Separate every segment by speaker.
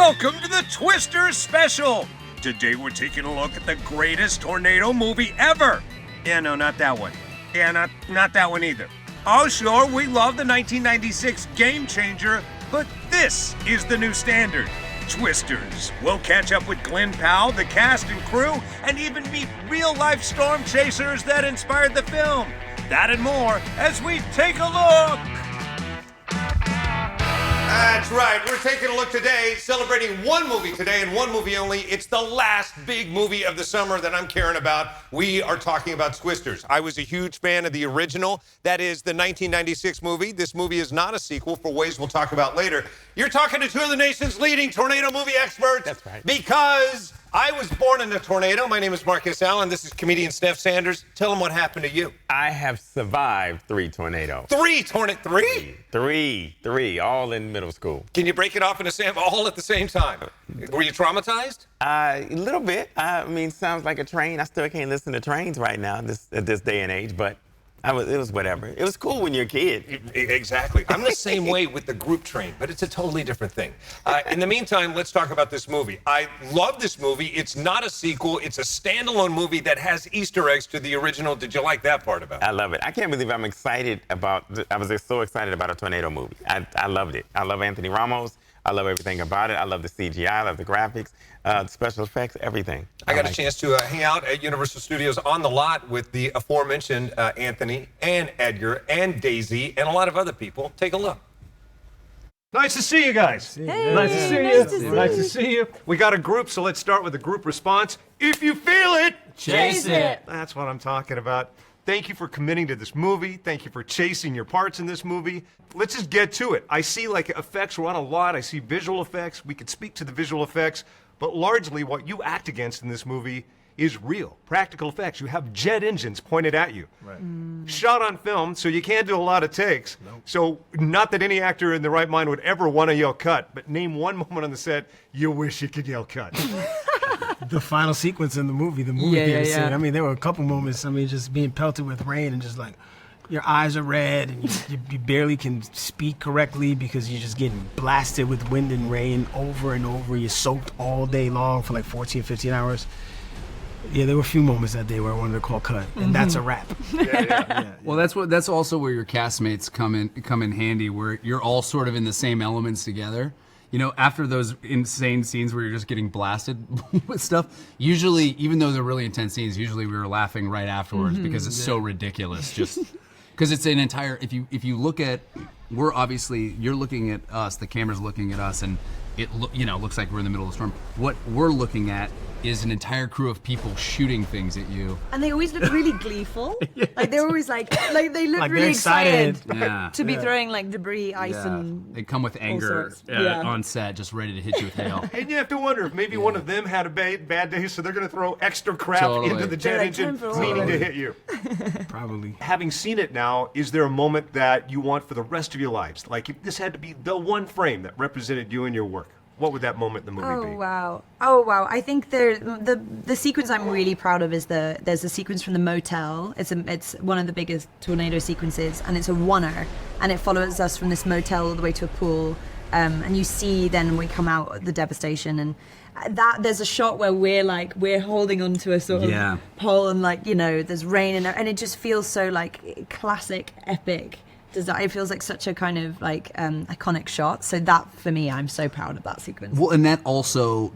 Speaker 1: Welcome to the Twisters Special! Today we're taking a look at the greatest tornado movie ever! Yeah, no, not that one. Yeah, not that one either. Oh, sure, we love the 1996 Game Changer, but this is the new standard. Twisters. We'll catch up with Glenn Powell, the cast and crew, and even meet real-life storm chasers that inspired the film. That and more as we take a look!
Speaker 2: That's right. We're taking a look today, celebrating one movie today and one movie only. It's the last big movie of the summer that I'm caring about. We are talking about Twisters. I was a huge fan of the original. That is the 1996 movie. This movie is not a sequel for ways we'll talk about later. You're talking to two of the nation's leading tornado movie experts.
Speaker 3: That's right.
Speaker 2: Because I was born in a tornado. My name is Marcus Allen. This is comedian Steph Sanders. Tell them what happened to you.
Speaker 3: I have survived 3 tornadoes.
Speaker 2: Three,
Speaker 3: all in middle school.
Speaker 2: Can you break it off in all at the same time? Were you traumatized?
Speaker 3: A little bit. I mean, sounds like a train. I still can't listen to trains right now at this day and age, but it was whatever. It was cool when you're a kid.
Speaker 2: Exactly. I'm the same way with the group train, but it's a totally different thing. In the meantime, let's talk about this movie. I love this movie. It's not a sequel. It's a standalone movie that has Easter eggs to the original. Did you like that part about it?
Speaker 3: I love it. I can't believe I was just so excited about a tornado movie. I loved it. I love Anthony Ramos. I love everything about it. I love the CGI, I love the graphics, the special effects, everything.
Speaker 2: I got a chance to hang out at Universal Studios on the lot with the aforementioned Anthony and Edgar and Daisy and a lot of other people. Take a look.
Speaker 4: Nice to see you guys.
Speaker 5: Hey,
Speaker 4: nice to see you. Nice to see you. We got a group, so let's start with the group response. If you feel it,
Speaker 5: chase it.
Speaker 4: That's what I'm talking about. Thank you for committing to this movie. Thank you for chasing your parts in this movie. Let's just get to it. I see like effects run a lot. I see visual effects. We could speak to the visual effects, but largely what you act against in this movie is real, practical effects. You have jet engines pointed at you. Right. Shot on film, so you can't do a lot of takes. Nope. So not that any actor in their right mind would ever want to yell cut, but name one moment on the set you wish you could yell cut.
Speaker 6: The final sequence in the movie theater scene. I mean, there were a couple moments, just being pelted with rain and just like, your eyes are red and you barely can speak correctly because you're just getting blasted with wind and rain over and over. You're soaked all day long for like 14, 15 hours. Yeah, there were a few moments that day where I wanted to call cut, and that's a wrap.
Speaker 5: Yeah. Well, that's also where your castmates come in handy, where you're all sort of in the same elements together. You know, after those insane scenes where you're just getting blasted with stuff, usually, even though they're really intense scenes, usually we were laughing right afterwards because it's so ridiculous. Just because it's an entire. If you look at, you're looking at us, the camera's looking at us, and it looks like we're in the middle of a storm. What we're looking at is an entire crew of people shooting things at you.
Speaker 7: And they always look really gleeful. Like they're always like they look like really excited to be throwing like debris, ice, and
Speaker 5: they come with anger on set, just ready to hit you with hail.
Speaker 4: And you have to wonder if maybe one of them had a bad day, so they're going to throw extra crap into the jet engine, meaning to hit you.
Speaker 6: Probably.
Speaker 4: Having seen it now, is there a moment that you want for the rest of your lives? Like if this had to be the one frame that represented you and your work, what would that moment in the movie be?
Speaker 7: Oh wow! I think the sequence I'm really proud of is there's a sequence from the motel. It's one of the biggest tornado sequences, and it's a oneer, and it follows us from this motel all the way to a pool, and you see then we come out the devastation, and that there's a shot where we're holding onto a sort of pole, and there's rain and it just feels so like classic, epic. It feels like such a kind of iconic shot. So that, for me, I'm so proud of that sequence.
Speaker 5: Well, and that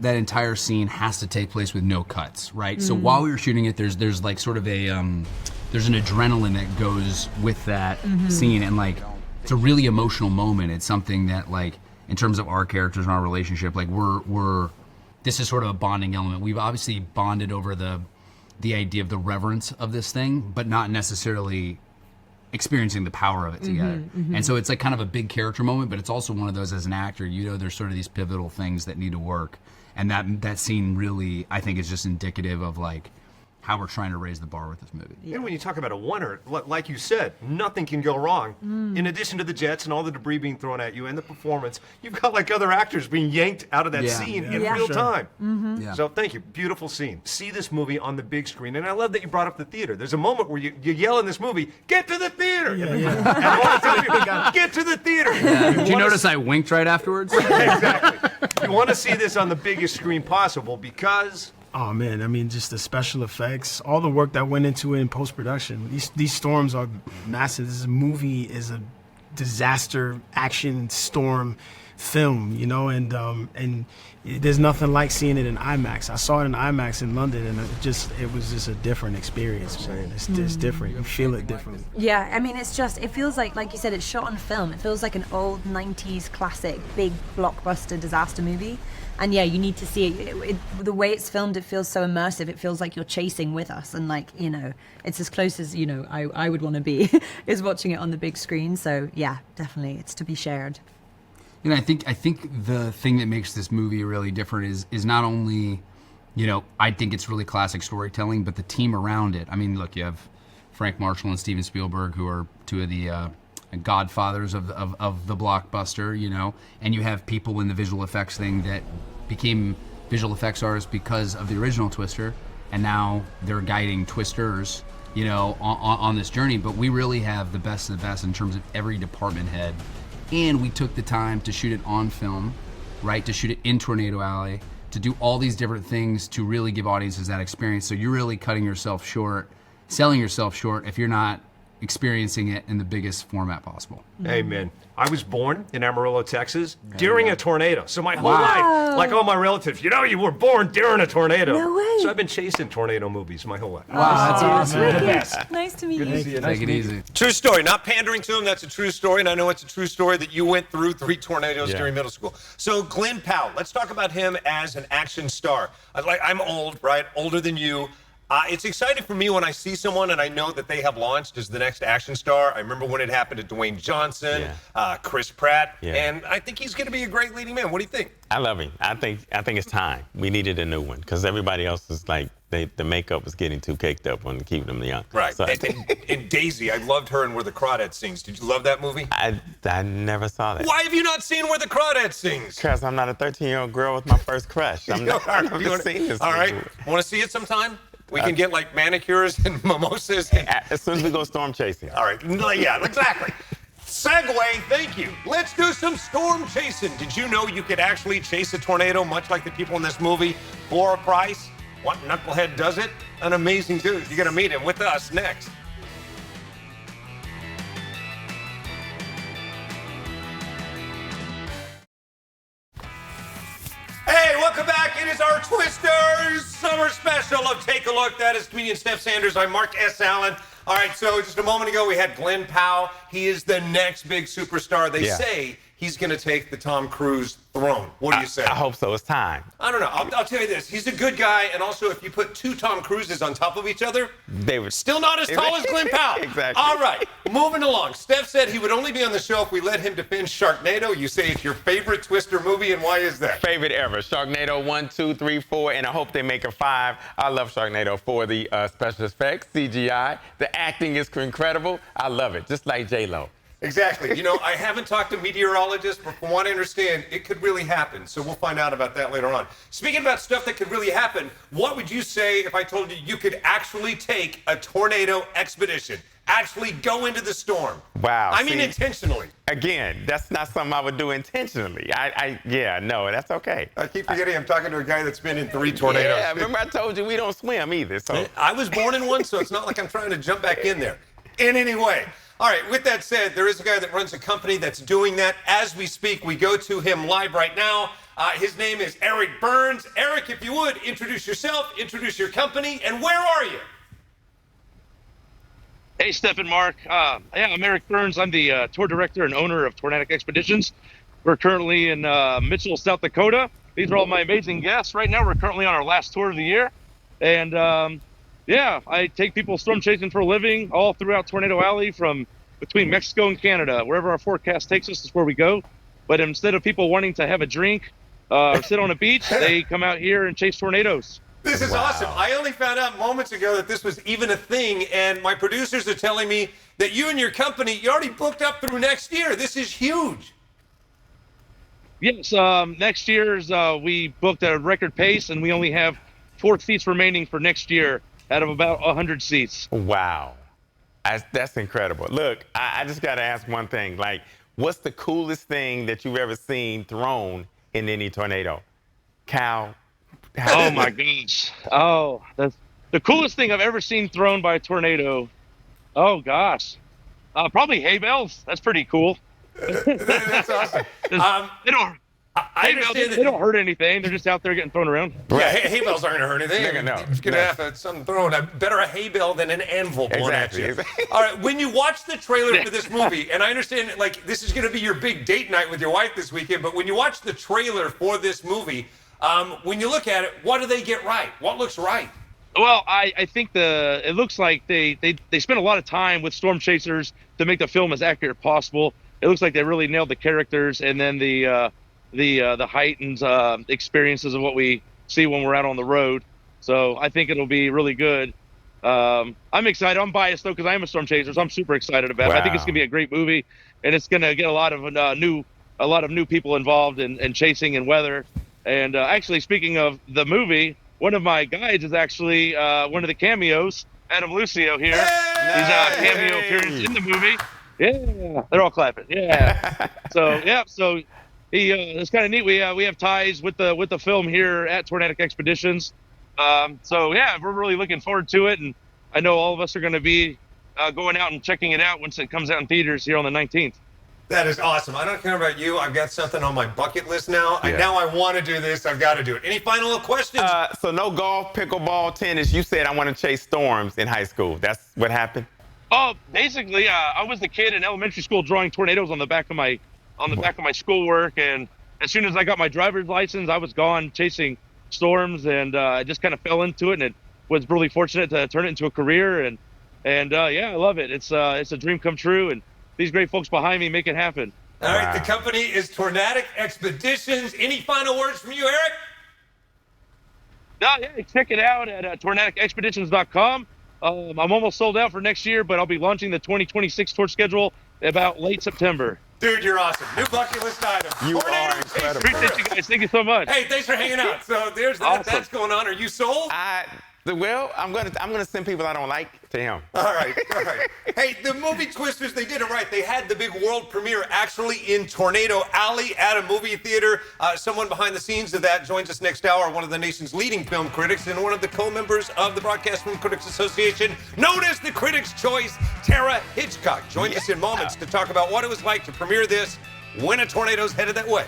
Speaker 5: entire scene has to take place with no cuts, right? So while we were shooting it, there's like sort of there's an adrenaline that goes with that scene, and like it's a really emotional moment. It's something that like in terms of our characters and our relationship, like this is sort of a bonding element. We've obviously bonded over the idea of the reverence of this thing, but not necessarily experiencing the power of it together. And so it's like kind of a big character moment, but it's also one of those as an actor, there's sort of these pivotal things that need to work. And that scene really, I think, is just indicative of like how we're trying to raise the bar with this movie.
Speaker 4: And when you talk about a oneer, like you said, nothing can go wrong. In addition to the jets and all the debris being thrown at you and the performance, you've got like other actors being yanked out of that scene in real time.
Speaker 5: Yeah.
Speaker 4: So thank you. Beautiful scene. See this movie on the big screen. And I love that you brought up the theater. There's a moment where you yell in this movie, "Get to the theater!" And I want to tell people, get to the theater.
Speaker 5: Did you notice I winked right afterwards?
Speaker 4: Exactly. You want to see this on the biggest screen possible because...
Speaker 6: Oh man, I mean, just the special effects, all the work that went into it in post-production. These storms are massive. This movie is a disaster action storm film, you know, and there's nothing like seeing it in IMAX. I saw it in IMAX in London, and it was just a different experience, man. It's different. You feel it differently.
Speaker 7: Yeah, I mean, it feels like you said, it's shot on film. It feels like an old 90s classic, big blockbuster disaster movie. And yeah, you need to see it. The way it's filmed, it feels so immersive. It feels like you're chasing with us. And like, you know, it's as close as, you know, I would want to be is watching it on the big screen. So yeah, definitely, it's to be shared.
Speaker 5: You know, I think the thing that makes this movie really different is not only, you know, I think it's really classic storytelling, but the team around it. I mean, look, you have Frank Marshall and Steven Spielberg, who are two of the godfathers of the blockbuster, you know, and you have people in the visual effects thing that became visual effects artists because of the original Twister, and now they're guiding Twisters, you know, on this journey. But we really have the best of the best in terms of every department head. And we took the time to shoot it on film, right? To shoot it in Tornado Alley, to do all these different things to really give audiences that experience. So you're really cutting yourself short, selling yourself short if you're not experiencing it in the biggest format possible.
Speaker 4: Amen. I was born in Amarillo, Texas, during a tornado. So my whole life, like all my relatives, you know, you were born during a tornado.
Speaker 7: No way.
Speaker 4: So I've been chasing tornado movies my whole life.
Speaker 5: Wow, that's awesome.
Speaker 7: Wicked. Nice to meet you.
Speaker 5: Take it easy.
Speaker 2: True story. Not pandering to him. That's a true story. And I know it's a true story that you went through 3 tornadoes during middle school. So Glenn Powell, let's talk about him as an action star. I'm old, right? Older than you. It's exciting for me when I see someone and I know that they have launched as the next action star. I remember when it happened to Dwayne Johnson, Chris Pratt, and I think he's going to be a great leading man. What do you think?
Speaker 3: I love him. I think it's time. We needed a new one because everybody else is like, the makeup was getting too caked up on keeping them young.
Speaker 2: Right.
Speaker 3: So
Speaker 2: And Daisy, I loved her in Where the Crawdad Sings. Did you love that movie?
Speaker 3: I never saw that.
Speaker 2: Why have you not seen Where the Crawdad Sings?
Speaker 3: Because I'm not a 13-year-old girl with my first crush. I've never seen this
Speaker 2: All right.
Speaker 3: movie.
Speaker 2: Want to see it sometime? We can get like manicures and mimosas.
Speaker 3: As soon as we go storm chasing.
Speaker 2: All right. Yeah, exactly. Segue, thank you. Let's do some storm chasing. Did you know you could actually chase a tornado, much like the people in this movie, for a price? What knucklehead does it? An amazing dude. You're going to meet him with us next. Hey, welcome back. It is our Twisters Summer Special of Take a Look. That is comedian Steph Sanders. I'm Mark S. Allen. All right, so just a moment ago, we had Glenn Powell. He is the next big superstar. They say he's going to take the Tom Cruise throne. What do you say?
Speaker 3: I hope so. It's time.
Speaker 2: I don't know. I'll tell you this. He's a good guy, and also if you put 2 Tom Cruises on top of each other,
Speaker 3: They were
Speaker 2: still not as tall as Glenn Powell.
Speaker 3: Exactly.
Speaker 2: All right, moving along. Steph said he would only be on the show if we let him defend Sharknado. You say it's your favorite Twister movie, and why is that?
Speaker 3: Favorite ever. Sharknado 1, 2, 3, 4, and I hope they make a 5. I love Sharknado for the special effects, CGI. The acting is incredible. I love it, just like J-Lo.
Speaker 2: Exactly. You know, I haven't talked to meteorologists, but from what I understand, it could really happen. So we'll find out about that later on. Speaking about stuff that could really happen, what would you say if I told you you could actually take a tornado expedition? Actually go into the storm?
Speaker 3: Wow.
Speaker 2: I mean intentionally.
Speaker 3: Again, that's not something I would do intentionally. No, that's okay.
Speaker 2: I keep forgetting I'm talking to a guy that's been in 3 tornadoes.
Speaker 3: Yeah, remember I told you we don't swim either. So
Speaker 2: I was born in one, so it's not like I'm trying to jump back in there. In any way. All right, with that said, there is a guy that runs a company that's doing that. As we speak, we go to him live right now. His name is Eric Burns. Eric, if you would, introduce yourself, introduce your company, and where are you?
Speaker 8: Hey, Steph and Mark. I'm Eric Burns. I'm the tour director and owner of Tornadic Expeditions. We're currently in Mitchell, South Dakota. These are all my amazing guests. Right now, we're currently on our last tour of the year. And I take people storm chasing for a living all throughout Tornado Alley from between Mexico and Canada. Wherever our forecast takes us is where we go. But instead of people wanting to have a drink or sit on a beach, they come out here and chase tornadoes.
Speaker 2: This is awesome. I only found out moments ago that this was even a thing, and my producers are telling me that you and your company, you already booked up through next year. This is huge.
Speaker 8: Yes, next year's we booked at a record pace, and we only have 4 seats remaining for next year out of about 100 seats.
Speaker 3: Wow. That's incredible. Look, I just got to ask one thing. Like, what's the coolest thing that you've ever seen thrown in any tornado? Cal?
Speaker 8: Oh, my gosh. Oh, that's the coolest thing I've ever seen thrown by a tornado. Oh, gosh. Probably hay bales. That's pretty cool.
Speaker 2: That's awesome.
Speaker 8: They don't.
Speaker 2: I understand
Speaker 8: they don't hurt anything. They're just out there getting thrown around.
Speaker 2: Yeah, hay bales aren't going to hurt anything.
Speaker 3: They're gonna-
Speaker 2: You're going to have something thrown. Better a hay bale than an anvil blown at you. All right, when you watch the trailer for this movie, and I understand, like, this is going to be your big date night with your wife this weekend, but when you watch the trailer for this movie, when you look at it, what do they get right? What looks right?
Speaker 8: Well, I think it looks like they spent a lot of time with storm chasers to make the film as accurate as possible. It looks like they really nailed the characters, and then the heightened experiences of what we see when we're out on the road. So I think it'll be really good. I'm excited. I'm biased though because I am a storm chaser, so I'm super excited about it. I think it's gonna be a great movie, and it's gonna get a lot of new people involved in chasing and weather. And actually, speaking of the movie, one of my guides is actually one of the cameos, Adam Lucio here.
Speaker 2: Hey!
Speaker 8: He's a cameo appearance in the movie. Yeah, they're all clapping. Yeah. So it's kind of neat. We have ties with the film here at Tornadic Expeditions. So yeah, we're really looking forward to it, and I know all of us are going to be going out and checking it out once it comes out in theaters here on the 19th.
Speaker 2: That is awesome. I don't care about you. I've got something on my bucket list now. Yeah. Now I want to do this. I've got to do it. Any final questions?
Speaker 3: So no golf, pickleball, tennis. You said I want to chase storms in high school. That's what happened?
Speaker 8: Oh, basically, I was the kid in elementary school drawing tornadoes on the back of my schoolwork, and as soon as I got my driver's license, I was gone chasing storms, and I just kind of fell into it, and it was really fortunate to turn it into a career, and yeah, I love it. It's a dream come true, and these great folks behind me make it happen.
Speaker 2: All right, the company is Tornadic Expeditions. Any final words from you, Eric?
Speaker 8: No, yeah, check it out at tornadicexpeditions.com. I'm almost sold out for next year, but I'll be launching the 2026 tour schedule about late September.
Speaker 2: Dude, you're awesome. New bucket list item.
Speaker 3: You are incredible.
Speaker 8: Appreciate you guys. Thank you so much.
Speaker 2: Hey, thanks for hanging out. So there's that.
Speaker 8: Awesome.
Speaker 2: That's going on. Are you sold?
Speaker 3: Well, I'm gonna send people I don't like to him.
Speaker 2: All right. Hey, the movie Twisters, they did it right. They had the big world premiere actually in Tornado Alley at a movie theater. Someone behind the scenes of that joins us next hour, one of the nation's leading film critics and one of the co-members of the Broadcast Film Critics Association, known as the Critics' Choice, Tara Hitchcock. Joins us in moments to talk about what it was like to premiere this when a tornado's headed that way.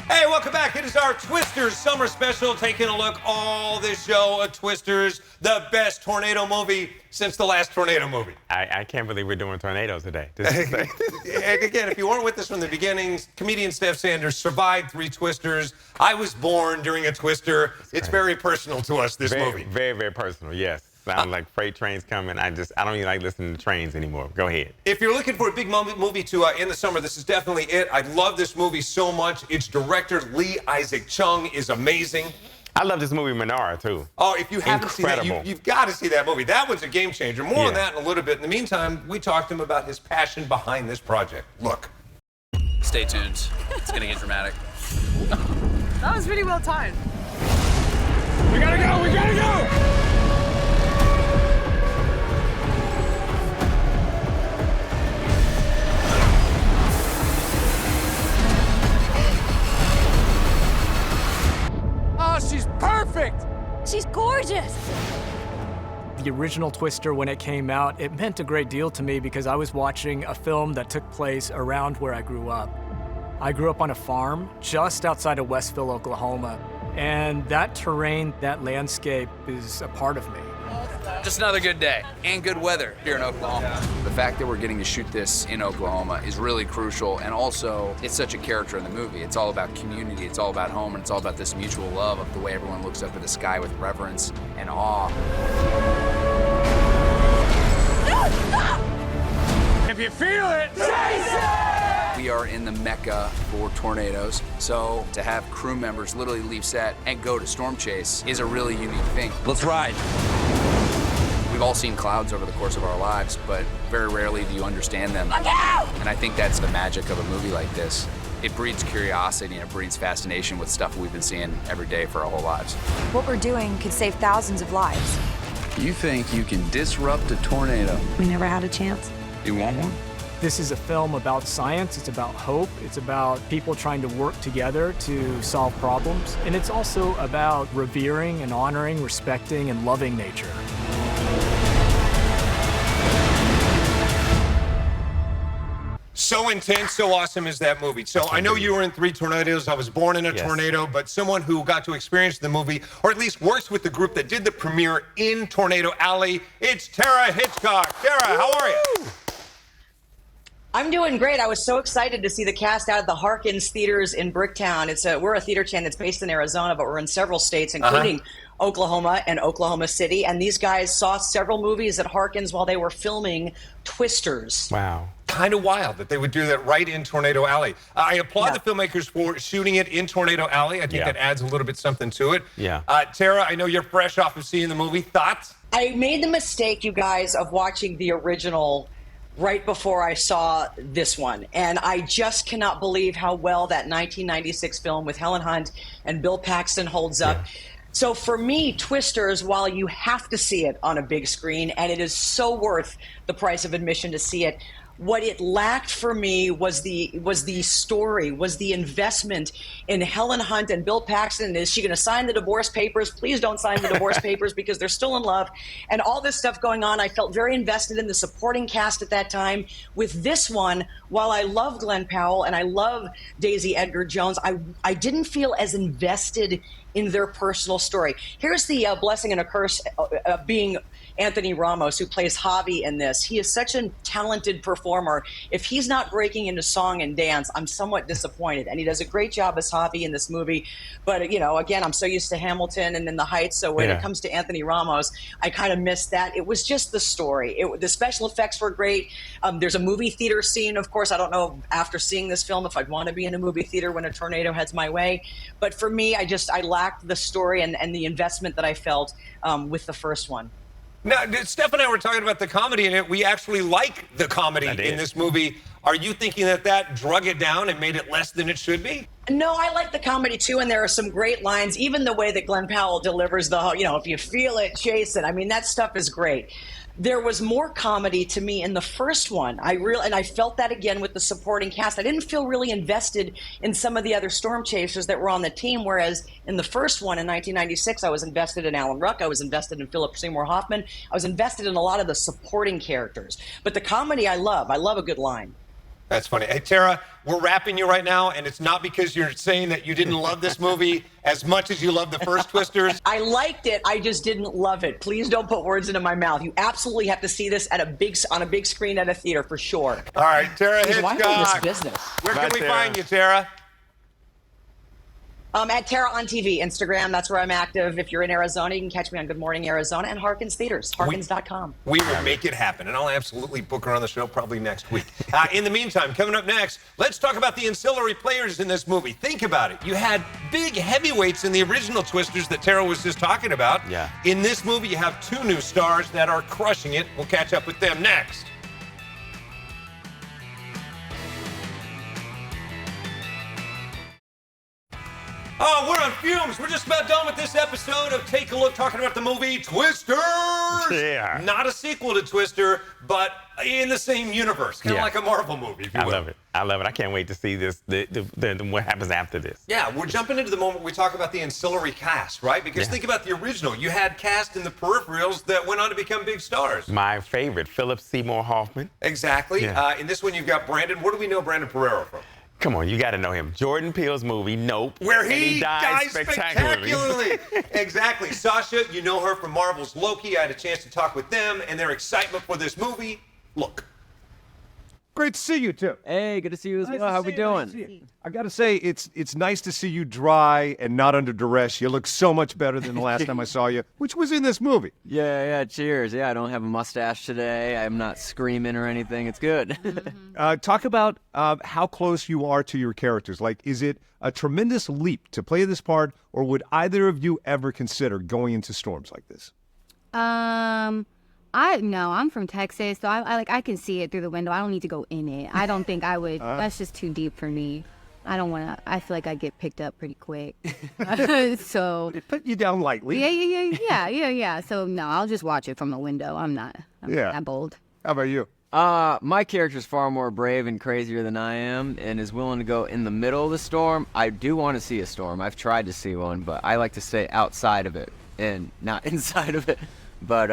Speaker 2: Hey, welcome back. It is our Twisters Summer Special, taking a look all this show at Twisters, the best tornado movie since the last tornado movie.
Speaker 3: I can't believe we're doing tornadoes today.
Speaker 2: And again, if you weren't with us from the beginning, comedian Steph Sanders survived 3 Twisters. I was born during a Twister. It's very personal to us, this movie.
Speaker 3: Very, very personal, yes. Sound like freight trains coming. I don't even like listening to trains anymore. Go ahead. If
Speaker 2: you're looking for a big movie to in the summer, this is definitely it. I love this movie so much. Its director, Lee Isaac Chung, is amazing.
Speaker 3: I love this movie, Minara, too.
Speaker 2: Oh, if you haven't seen that, you've got to see that movie. That one's a game changer. More on that in a little bit. In the meantime, we talked to him about his passion behind this project. Look.
Speaker 9: Stay tuned. It's going to get dramatic.
Speaker 10: That was really well timed.
Speaker 1: We gotta go! We gotta go!
Speaker 10: Oh, she's perfect!
Speaker 11: She's gorgeous!
Speaker 12: The original Twister, when it came out, it meant a great deal to me because I was watching a film that took place around where I grew up. I grew up on a farm just outside of Westville, Oklahoma, and that terrain, that landscape is a part of me.
Speaker 9: Just another good day and good weather here in Oklahoma. The fact that we're getting to shoot this in Oklahoma is really crucial, and also it's such a character in the movie. It's all about community, it's all about home, and it's all about this mutual love of the way everyone looks up at the sky with reverence and awe.
Speaker 1: If you feel it, chase it!
Speaker 9: we are in the mecca for tornadoes. So to have crew members literally leave set and go to storm chase is a really unique thing.
Speaker 1: Let's ride.
Speaker 9: We've all seen clouds over the course of our lives, but very rarely do you understand them.
Speaker 10: Look out!
Speaker 9: And I think that's the magic of a movie like this. It breeds curiosity and it breeds fascination with stuff we've been seeing every day for our whole lives.
Speaker 11: What we're doing could save thousands of lives.
Speaker 9: You think you can disrupt a tornado?
Speaker 7: We never had a chance.
Speaker 9: You want one?
Speaker 12: This is a film about science, it's about hope, it's about people trying to work together to solve problems, and it's also about revering and honoring, respecting, and loving nature.
Speaker 2: So intense, so awesome is that movie. So I know you were in 3 tornadoes. I was born in a tornado, but someone who got to experience the movie, or at least works with the group that did the premiere in Tornado Alley, it's Tara Hitchcock. Tara, how are you?
Speaker 13: I'm doing great. I was so excited to see the cast out of the Harkins Theaters in Bricktown. We're a theater chain that's based in Arizona, but we're in several states, including Oklahoma and Oklahoma City. And these guys saw several movies at Harkins while they were filming Twisters.
Speaker 3: Wow.
Speaker 2: Kind of wild that they would do that right in Tornado Alley. I applaud the filmmakers for shooting it in Tornado Alley. I think that adds a little bit something to it.
Speaker 3: Yeah.
Speaker 2: Tara, I know you're fresh off of seeing the movie. Thoughts?
Speaker 13: I made the mistake, you guys, of watching the original right before I saw this one. And I just cannot believe how well that 1996 film with Helen Hunt and Bill Paxton holds up. Yeah. So for me, Twisters, while you have to see it on a big screen, and it is so worth the price of admission to see it, what it lacked for me was the story, was the investment in Helen Hunt and Bill Paxton. Is she going to sign the divorce papers? Please don't sign the divorce papers because they're still in love. And all this stuff going on, I felt very invested in the supporting cast at that time. With this one, while I love Glenn Powell and I love Daisy Edgar-Jones, I didn't feel as invested in their personal story. Here's the blessing and a curse being Anthony Ramos, who plays Javi in this. He is such a talented performer. If he's not breaking into song and dance, I'm somewhat disappointed. And he does a great job as Javi in this movie. But, you know, again, I'm so used to Hamilton and In the Heights. So when it comes to Anthony Ramos, I kind of missed that. It was just the story. The special effects were great. There's a movie theater scene, of course. I don't know after seeing this film if I'd want to be in a movie theater when a tornado heads my way. But for me, I lacked the story and the investment that I felt with the first one.
Speaker 2: Now, Steph and I were talking about the comedy in it. We actually like the comedy in this movie. Are you thinking that drug it down and made it less than it should be?
Speaker 13: No, I like the comedy too, and there are some great lines. Even the way that Glenn Powell delivers if you feel it, chase it. I mean, that stuff is great. There was more comedy to me in the first one. And I felt that again with the supporting cast. I didn't feel really invested in some of the other storm chasers that were on the team, whereas in the first one in 1996, I was invested in Alan Ruck, I was invested in Philip Seymour Hoffman, I was invested in a lot of the supporting characters. But the comedy I love a good line.
Speaker 2: That's funny. Hey, Tara, we're wrapping you right now, and it's not because you're saying that you didn't love this movie as much as you loved the first Twisters.
Speaker 13: I liked it. I just didn't love it. Please don't put words into my mouth. You absolutely have to see this on a big screen at a theater for sure.
Speaker 2: All right, Tara Hitchcock.
Speaker 13: Why are we in this business?
Speaker 2: Where can we find you, Tara?
Speaker 13: At Tara on TV, Instagram. That's where I'm active. If you're in Arizona, you can catch me on Good Morning Arizona and Harkins Theaters, harkins.com.
Speaker 2: We will make it happen, and I'll absolutely book her on the show probably next week. In the meantime, coming up next, let's talk about the ancillary players in this movie. Think about it. You had big heavyweights in the original Twisters that Tara was just talking about.
Speaker 3: Yeah.
Speaker 2: In this movie, you have 2 new stars that are crushing it. We'll catch up with them next. Oh, we're on fumes. We're just about done with this episode of Take a Look, talking about the movie Twisters.
Speaker 3: Yeah.
Speaker 2: Not a sequel to Twister, but in the same universe. Kind of like a Marvel movie, if you will.
Speaker 3: I love it. I love it. I can't wait to see this, what happens after this.
Speaker 2: Yeah, we're jumping into the moment we talk about the ancillary cast, right? Because think about the original. You had cast in the peripherals that went on to become big stars.
Speaker 3: My favorite, Philip Seymour Hoffman.
Speaker 2: Exactly.
Speaker 3: Yeah.
Speaker 2: In this one, you've got Brandon. What do we know Brandon Pereira from?
Speaker 3: Come on, you got to know him. Jordan Peele's movie, Nope.
Speaker 2: Where he
Speaker 3: dies
Speaker 2: spectacularly. Exactly. Sasha, you know her from Marvel's Loki. I had a chance to talk with them and their excitement for this movie. Look.
Speaker 4: Great to see you, too.
Speaker 14: Hey, good to see you as well. How we doing?
Speaker 4: I got to say, it's nice to see you dry and not under duress. You look so much better than the last time I saw you, which was in this movie.
Speaker 14: Yeah, cheers. Yeah, I don't have a mustache today. I'm not screaming or anything. It's good.
Speaker 4: Talk about how close you are to your characters. Like, is it a tremendous leap to play this part, or would either of you ever consider going into storms like this?
Speaker 15: I'm from Texas, so I can see it through the window. I don't need to go in it. I don't think I would. That's just too deep for me. I don't want to. I feel like I get picked up pretty quick. So
Speaker 4: it put you down lightly.
Speaker 15: Yeah. So no, I'll just watch it from the window. I'm not that bold.
Speaker 4: How about you?
Speaker 14: My character's far more brave and crazier than I am, and is willing to go in the middle of the storm. I do want to see a storm. I've tried to see one, but I like to stay outside of it and not inside of it. But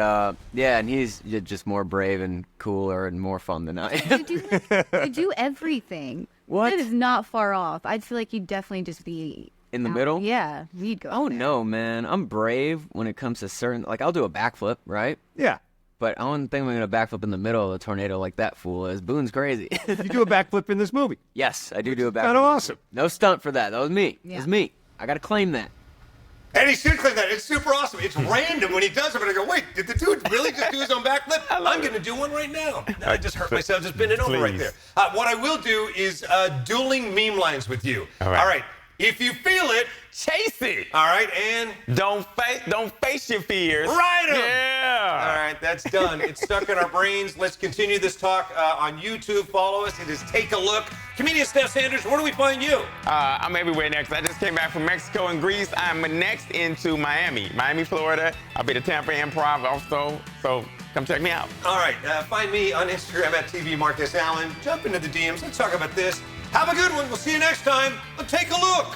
Speaker 14: and he's just more brave and cooler and more fun than I am.
Speaker 15: You do everything.
Speaker 14: What?
Speaker 15: That is not far off. I'd feel like you'd definitely just be
Speaker 14: in the middle.
Speaker 15: Yeah, you'd go.
Speaker 14: Oh no, man! I'm brave when it comes to certain. Like I'll do a backflip, right?
Speaker 4: Yeah.
Speaker 14: But I don't think I'm gonna backflip in the middle of a tornado like that fool is. Boone's crazy.
Speaker 4: You do a backflip in this movie?
Speaker 14: Yes, I do a backflip.
Speaker 4: Kind of awesome.
Speaker 14: No stunt for that. That was me. Yeah. It was me. I gotta claim that.
Speaker 2: And he should claim that. It's super awesome. It's random when he does it, but I go, wait, did the dude really just do his own backflip? I'm going to do one right now. I just hurt myself just bending over right there. What I will do is dueling meme lines with you. All right. If you feel it,
Speaker 3: chase it.
Speaker 2: All right, and
Speaker 3: don't face your fears.
Speaker 2: Ride 'em.
Speaker 3: Yeah.
Speaker 2: All right, that's done. It's stuck in our brains. Let's continue this talk on YouTube. Follow us. It is Take a Look. Comedian Steph Sanders, where do we find you?
Speaker 3: I'm everywhere next. I just came back from Mexico and Greece. I'm next into Miami, Florida. I'll be at the Tampa Improv also, so come check me out.
Speaker 2: All right, find me on Instagram at TV Marcus Allen. Jump into the DMs. Let's talk about this. Have a good one. We'll see you next time on Take a Look.